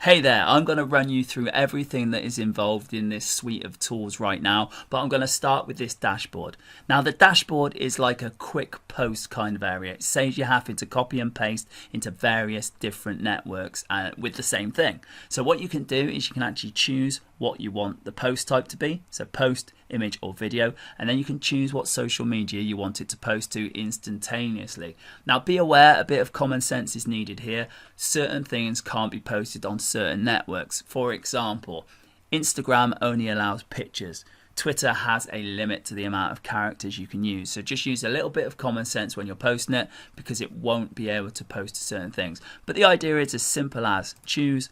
Hey there, I'm going to run you through everything that is involved in this suite of tools right now, but I'm going to start with this dashboard. Now the dashboard is like a quick post kind of area. It saves you having to copy and paste into various different networks with the same thing. So what you can do is you can actually choose what you want the post type to be, so post, image or video, and then you can choose what social media you want it to post to instantaneously. Now be aware, a bit of common sense is needed here. Certain things can't be posted on certain networks. For example, Instagram only allows pictures. Twitter has a limit to the amount of characters you can use, so just use a little bit of common sense when you're posting it, because it won't be able to post to certain things. But the idea is as simple as choose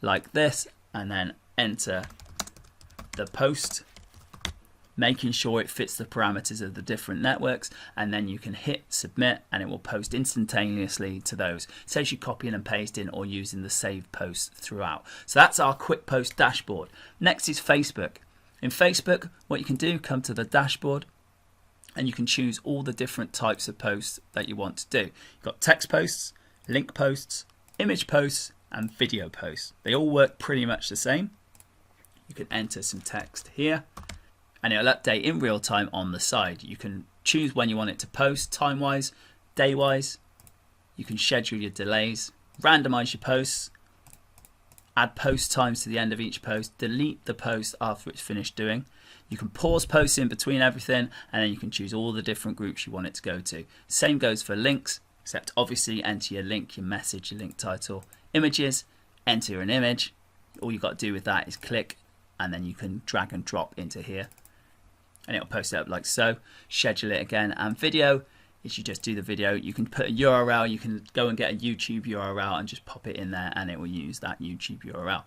like this and then enter the post, making sure it fits the parameters of the different networks, and then you can hit submit and it will post instantaneously to those. It saves you copying and pasting or using the save posts throughout. So that's our quick post dashboard. Next is Facebook. In Facebook, what you can do, come to the dashboard and you can choose all the different types of posts that you want to do. You've got text posts, link posts, image posts and video posts. They all work pretty much the same. You can enter some text here and it'll update in real time on the side. You can choose when you want it to post, time-wise, day-wise. You can schedule your delays, randomize your posts, add post times to the end of each post, delete the post after it's finished doing. You can pause posts in between everything, and then you can choose all the different groups you want it to go to. Same goes for links, except obviously enter your link, your message, your link title. Images, enter an image. All you've got to do with that is click, and then you can drag and drop into here and it'll post it up like so. Schedule it again. And video is you just do the video. You can put a URL, you can go and get a YouTube URL and just pop it in there and it will use that YouTube URL.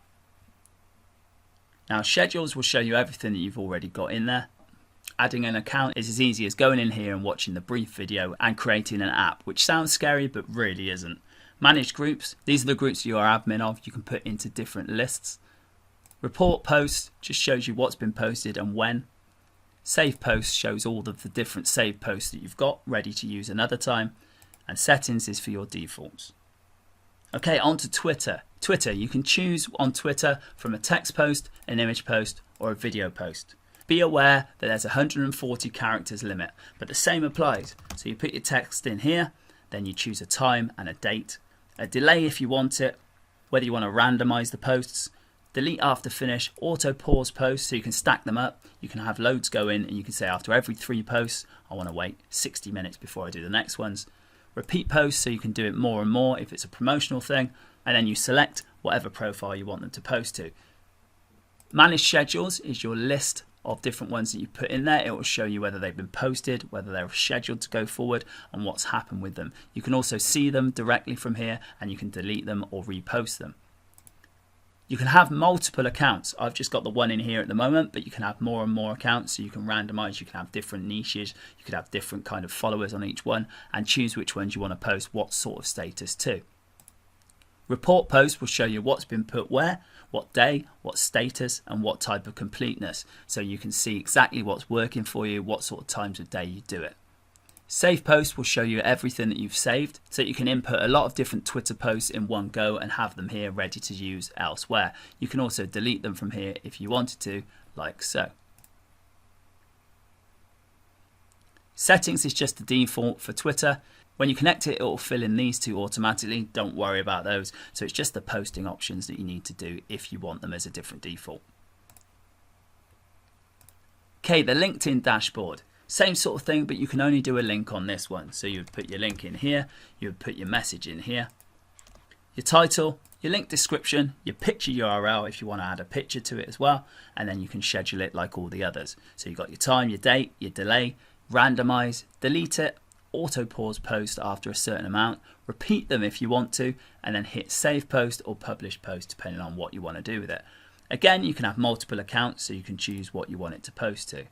Now schedules will show you everything that you've already got in there. Adding an account is as easy as going in here and watching the brief video and creating an app, which sounds scary but really isn't. Manage groups, these are the groups you are admin of, you can put into different lists. Report posts just shows you what's been posted and when. Save posts shows all of the different save posts that you've got ready to use another time. And settings is for your defaults. Okay, on to Twitter. Twitter, you can choose on Twitter from a text post, an image post or a video post. Be aware that there's a 140 characters limit, but the same applies. So you put your text in here, then you choose a time and a date, a delay if you want it, whether you want to randomize the posts, delete after finish, auto pause posts so you can stack them up. You can have loads go in and you can say after every 3 posts, I want to wait 60 minutes before I do the next ones. Repeat posts so you can do it more and more if it's a promotional thing, and then you select whatever profile you want them to post to. Manage schedules is your list of different ones that you put in there. It will show you whether they've been posted, whether they're scheduled to go forward and what's happened with them. You can also see them directly from here and you can delete them or repost them. You can have multiple accounts. I've just got the one in here at the moment, but you can have more and more accounts, so you can randomize, you can have different niches, you could have different kind of followers on each one and choose which ones you want to post what sort of status to. Report posts will show you what's been put where, what day, what status and what type of completeness, so you can see exactly what's working for you, what sort of times of day you do it. Save posts will show you everything that you've saved, so you can input a lot of different Twitter posts in one go and have them here ready to use elsewhere. You can also delete them from here if you wanted to, like so. Settings is just the default for Twitter. When you connect it, it will fill in these two automatically. Don't worry about those. So it's just the posting options that you need to do if you want them as a different default. Okay, the LinkedIn dashboard. Same sort of thing, but you can only do a link on this one. So you would put your link in here, you would put your message in here, your title, your link description, your picture URL if you want to add a picture to it as well, and then you can schedule it like all the others. So you've got your time, your date, your delay, randomize, delete it, auto pause post after a certain amount, repeat them if you want to, and then hit save post or publish post depending on what you want to do with it. Again, you can have multiple accounts, so you can choose what you want it to post to.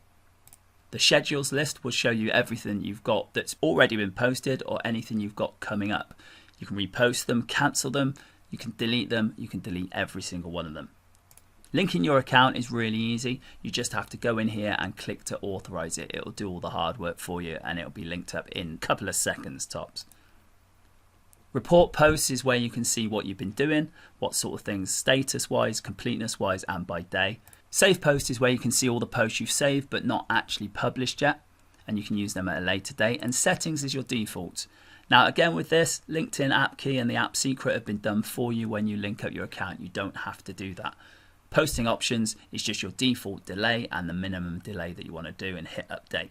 The schedules list will show you everything you've got that's already been posted or anything you've got coming up. You can repost them, cancel them, you can delete them, you can delete every single one of them. Linking your account is really easy. You just have to go in here and click to authorize it. It'll do all the hard work for you and it'll be linked up in a couple of seconds tops. Report posts is where you can see what you've been doing, what sort of things status wise, completeness wise, and by day. Save post is where you can see all the posts you've saved but not actually published yet, and you can use them at a later date. And settings is your default. Now again with this, LinkedIn app key and the app secret have been done for you when you link up your account. You don't have to do that. Posting options is just your default delay and the minimum delay that you want to do, and hit update.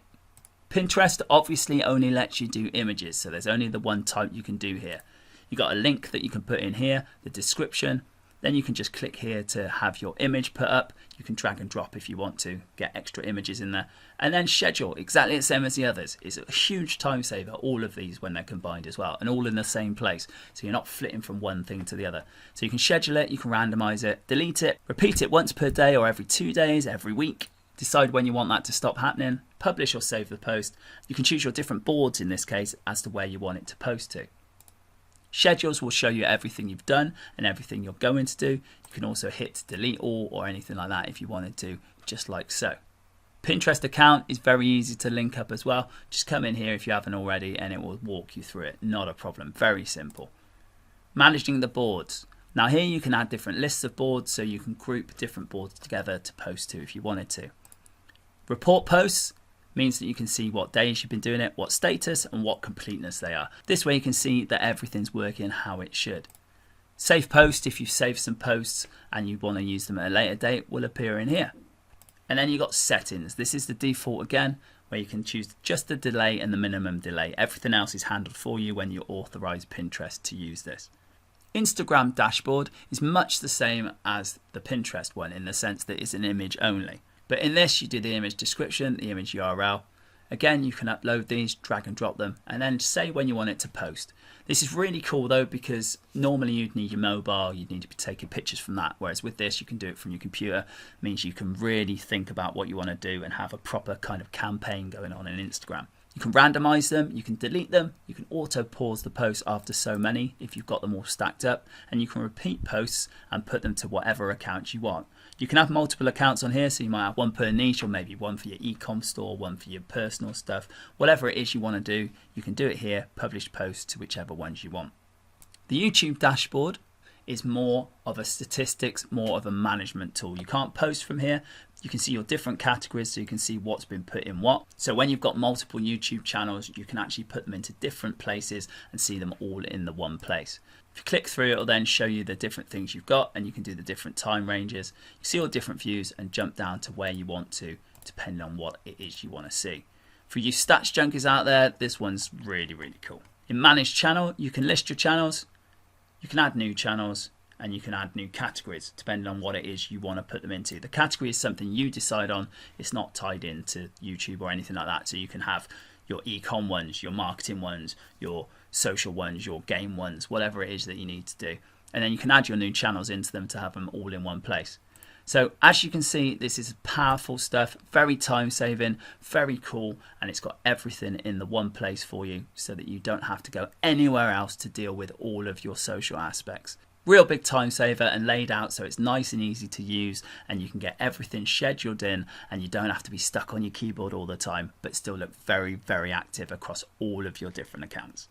Pinterest obviously only lets you do images, so there's only the one type you can do here. You got a link that you can put in here, the description, then you can just click here to have your image put up. You can drag and drop if you want to, get extra images in there, and then schedule, exactly the same as the others. It's a huge time saver, all of these when they're combined as well, and all in the same place, so you're not flitting from one thing to the other. So you can schedule it, you can randomize it, delete it, repeat it once per day or every 2 days, every week. Decide when you want that to stop happening, publish or save the post. You can choose your different boards in this case as to where you want it to post to. Schedules will show you everything you've done and everything you're going to do. You can also hit delete all or anything like that if you wanted to, just like so. Pinterest account is very easy to link up as well. Just come in here if you haven't already and it will walk you through it. Not a problem, very simple. Managing the boards. Now here you can add different lists of boards, so you can group different boards together to post to if you wanted to. Report posts means that you can see what days you've been doing it, what status and what completeness they are. This way you can see that everything's working how it should. Save post, if you've saved some posts and you want to use them at a later date, will appear in here. And then you've got settings. This is the default again, where you can choose just the delay and the minimum delay. Everything else is handled for you when you authorize Pinterest to use this. Instagram dashboard is much the same as the Pinterest one in the sense that it's an image only. But in this, you do the image description, the image URL. Again, you can upload these, drag and drop them, and then say when you want it to post. This is really cool though, because normally you'd need your mobile, you'd need to be taking pictures from that. Whereas with this, you can do it from your computer. It means you can really think about what you want to do and have a proper kind of campaign going on in Instagram. You can randomize them, you can delete them, you can auto pause the posts after so many if you've got them all stacked up, and you can repeat posts and put them to whatever account you want. You can have multiple accounts on here, so you might have one per niche, or maybe one for your e-com store, one for your personal stuff. Whatever it is you want to do, you can do it here, publish posts to whichever ones you want. The YouTube dashboard is more of a statistics, more of a management tool. You can't post from here. You can see your different categories, so you can see what's been put in what. So when you've got multiple YouTube channels, you can actually put them into different places and see them all in the one place. If you click through, it'll then show you the different things you've got, and you can do the different time ranges. You see all different views and jump down to where you want to, depending on what it is you want to see. For you stats junkies out there, this one's really, really cool. In Manage Channel, you can list your channels, you can add new channels, and you can add new categories depending on what it is you want to put them into. The category is something you decide on. It's not tied into YouTube or anything like that. So you can have your e-com ones, your marketing ones, your social ones, your game ones, whatever it is that you need to do. And then you can add your new channels into them to have them all in one place. So as you can see, this is powerful stuff, very time saving, very cool, and it's got everything in the one place for you so that you don't have to go anywhere else to deal with all of your social aspects. Real big time saver and laid out so it's nice and easy to use, and you can get everything scheduled in and you don't have to be stuck on your keyboard all the time, but still look very, very active across all of your different accounts.